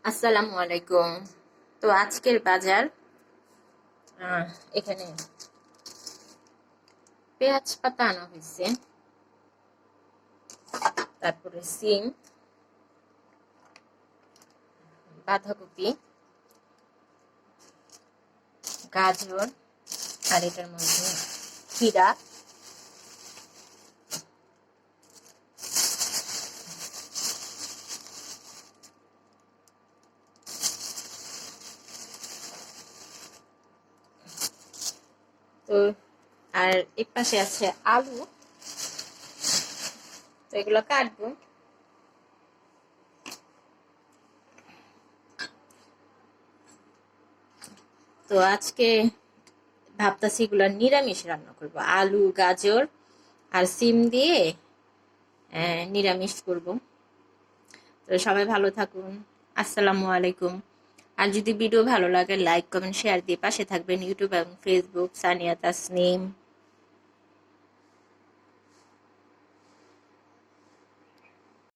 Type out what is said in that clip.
আসসালামু আলাইকুম। তো আজকের বাজার, আহ, এখানে পেঁয়াজ পাতা আনা হয়েছে, তারপরে সিম, বাঁধাকপি, গাজর, আর এটার মধ্যে খিরা। তো আর এক পাশে আছে আলু। তো এগুলো কাটবো। তো আজকে ভাবতাছি এগুলো নিরামিষ রান্না করব, আলু গাজর আর সিম দিয়ে নিরামিষ করব। তো সবাই ভালো থাকুন। আসসালামু আলাইকুম। আর যদি ভিডিও ভালো লাগে লাইক কমেন্ট শেয়ার দিয়ে পাশে থাকবেন। ইউটিউব এবং ফেসবুক সানিয়া তাসনিম।